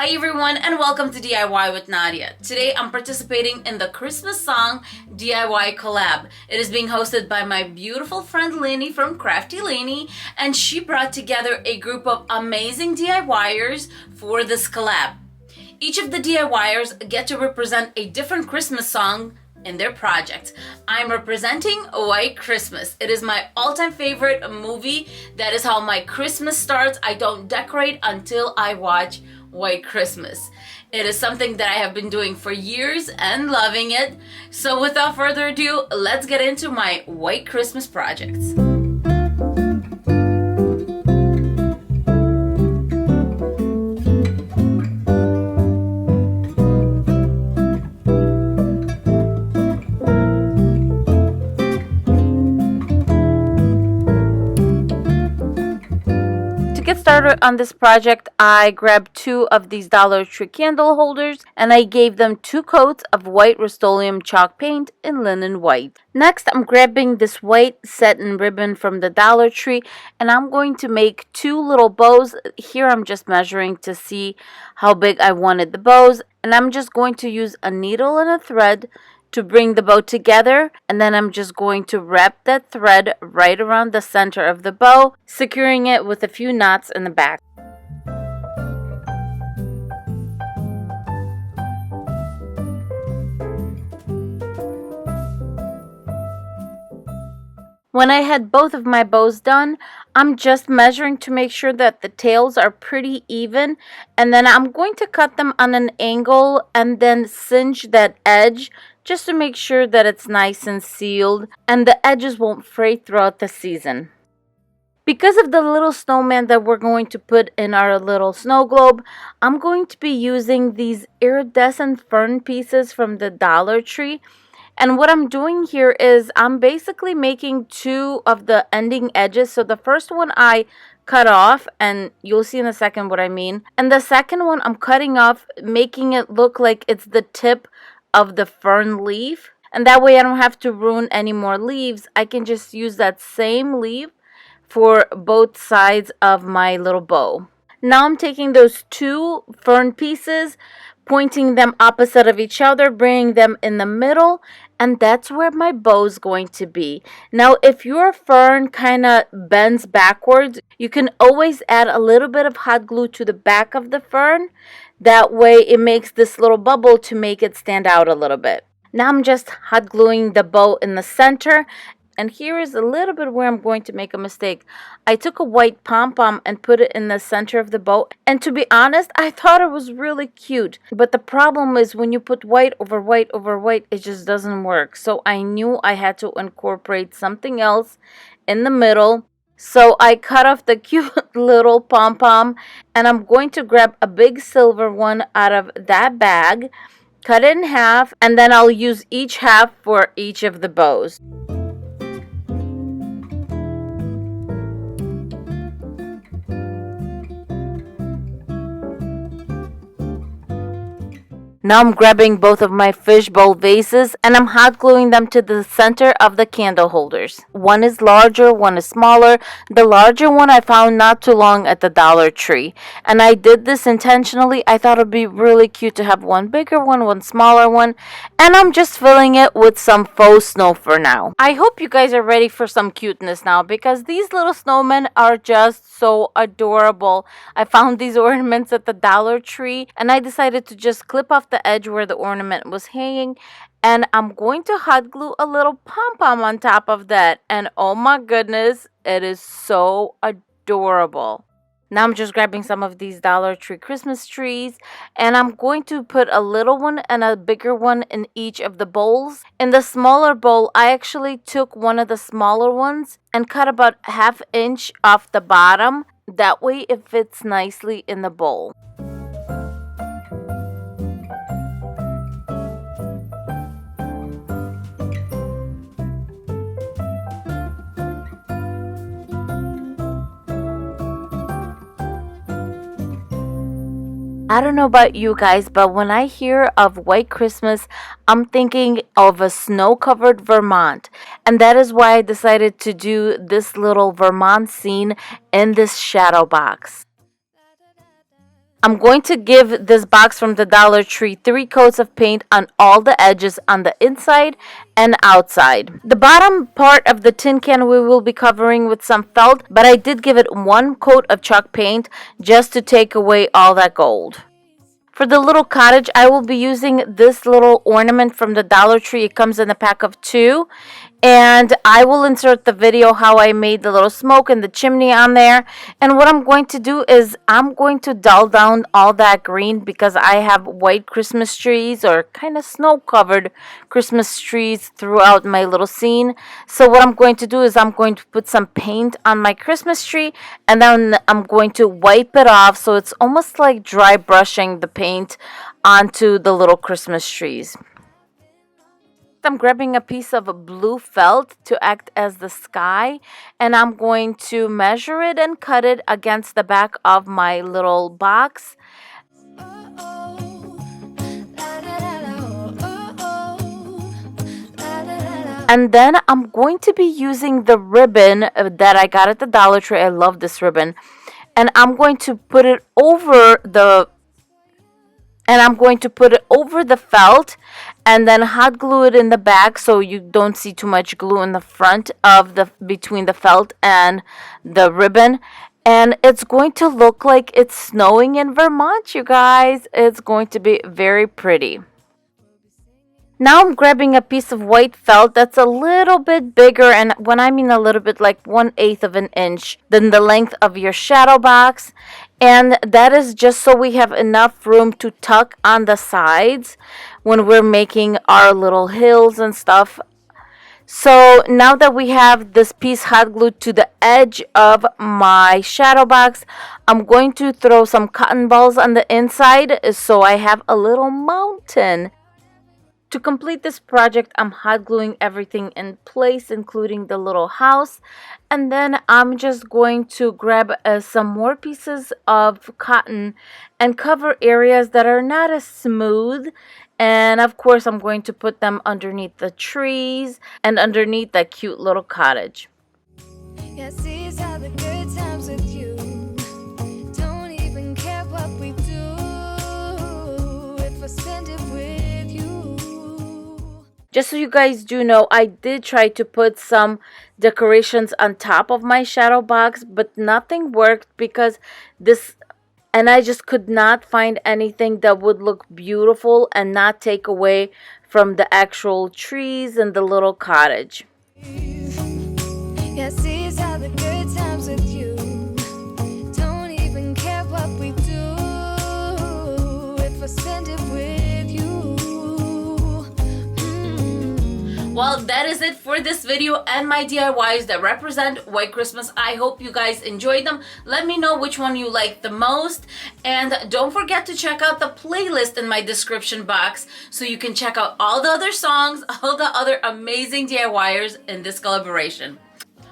Hi everyone and welcome to DIY with Nadia. Today I'm participating in the Christmas song DIY collab. It is being hosted by my beautiful friend Lainey from Crafty Lainey, and she brought together a group of amazing DIYers for this collab. Each of the DIYers get to represent a different Christmas song in their project. I'm representing White Christmas. It is my all-time favorite movie. That is how my Christmas starts. I don't decorate until I watch White Christmas. It is something that I have been doing for years and loving it. So without further ado, let's get into my White Christmas projects. Get started on this project, I grabbed 2 of these Dollar Tree candle holders and I gave them 2 coats of white Rust-Oleum chalk paint in linen white. Next, I'm grabbing this white satin ribbon from the Dollar Tree and I'm going to make 2 little bows. Here I'm just measuring to see how big I wanted the bows, and I'm just going to use a needle and a thread to bring the bow together, and then I'm just going to wrap that thread right around the center of the bow, securing it with a few knots in the back. When I had both of my bows done, I'm just measuring to make sure that the tails are pretty even, and then I'm going to cut them on an angle and then cinch that edge just to make sure that it's nice and sealed and the edges won't fray throughout the season. Because of the little snowman that we're going to put in our little snow globe, I'm going to be using these iridescent fern pieces from the Dollar Tree. And what I'm doing here is I'm basically making 2 of the ending edges. So the first one I cut off, and you'll see in a second what I mean. And the second one I'm cutting off, making it look like it's the tip of the fern leaf, and that way I don't have to ruin any more leaves. I can just use that same leaf for both sides of my little bow. Now I'm taking those 2 fern pieces, pointing them opposite of each other, bringing them in the middle, and that's where my bow is going to be. Now if your fern kind of bends backwards, you can always add a little bit of hot glue to the back of the fern. That way it makes this little bubble to make it stand out a little bit. Now I'm just hot gluing the bow in the center, and here is a little bit where I'm going to make a mistake. I took a white pom-pom and put it in the center of the bow, and to be honest, I thought it was really cute. But the problem is when you put white over white over white, it just doesn't work. So I knew I had to incorporate something else in the middle. So I cut off the cute little pom-pom, and I'm going to grab a big silver one out of that bag, cut it in half, and then I'll use each half for each of the bows. Now I'm grabbing both of my fishbowl vases and I'm hot gluing them to the center of the candle holders. One is larger, one is smaller. The larger one I found not too long at the Dollar Tree. And I did this intentionally. I thought it would be really cute to have one bigger one smaller one. And I'm just filling it with some faux snow for now. I hope you guys are ready for some cuteness now, because these little snowmen are just so adorable. I found these ornaments at the Dollar Tree and I decided to just clip off the edge where the ornament was hanging, and I'm going to hot glue a little pom-pom on top of that, and oh my goodness, it is so adorable. Now I'm just grabbing some of these Dollar Tree Christmas trees, and I'm going to put a little one and a bigger one in each of the bowls. In the smaller bowl, I actually took one of the smaller ones and cut about 1/2 inch off the bottom. That way it fits nicely in the bowl. I don't know about you guys, but when I hear of White Christmas, I'm thinking of a snow-covered Vermont. And that is why I decided to do this little Vermont scene in this shadow box. I'm going to give this box from the Dollar Tree 3 coats of paint on all the edges on the inside and outside. The bottom part of the tin can we will be covering with some felt, but I did give it 1 coat of chalk paint just to take away all that gold. For the little cottage, I will be using this little ornament from the Dollar Tree. It comes in a pack of 2. And I will insert the video how I made the little smoke and the chimney on there. And what I'm going to do is I'm going to dull down all that green because I have white Christmas trees or kind of snow covered Christmas trees throughout my little scene. So what I'm going to do is I'm going to put some paint on my Christmas tree and then I'm going to wipe it off so it's almost like dry brushing the paint onto the little Christmas trees. I'm grabbing a piece of blue felt to act as the sky, and I'm going to measure it and cut it against the back of my little box. And then I'm going to be using the ribbon that I got at the Dollar Tree. I love this ribbon. And I'm going to put it over the felt and then hot glue it in the back so you don't see too much glue in the front of between the felt and the ribbon. And it's going to look like it's snowing in Vermont, you guys. It's going to be very pretty. Now I'm grabbing a piece of white felt that's a little bit bigger, and when I mean a little bit, like 1/8 of an inch than the length of your shadow box. And that is just so we have enough room to tuck on the sides when we're making our little hills and stuff. So now that we have this piece hot glued to the edge of my shadow box, I'm going to throw some cotton balls on the inside so I have a little mountain. To complete this project, I'm hot gluing everything in place, including the little house. And then I'm just going to grab some more pieces of cotton and cover areas that are not as smooth. And of course, I'm going to put them underneath the trees and underneath that cute little cottage. Yeah, these are the good times with you. Don't even care what we do if I spend it with you. Just so you guys do know, I did try to put some decorations on top of my shadow box, but nothing worked because I just could not find anything that would look beautiful and not take away from the actual trees and the little cottage. Yes, these are the good times with you. Don't even care what we do if I spend it with you. Well, that is it for this video and my DIYs that represent White Christmas. I hope you guys enjoyed them. Let me know which one you liked the most. And don't forget to check out the playlist in my description box so you can check out all the other songs, all the other amazing DIYers in this collaboration.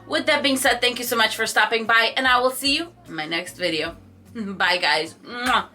With that being said, thank you so much for stopping by, and I will see you in my next video. Bye, guys. Mwah.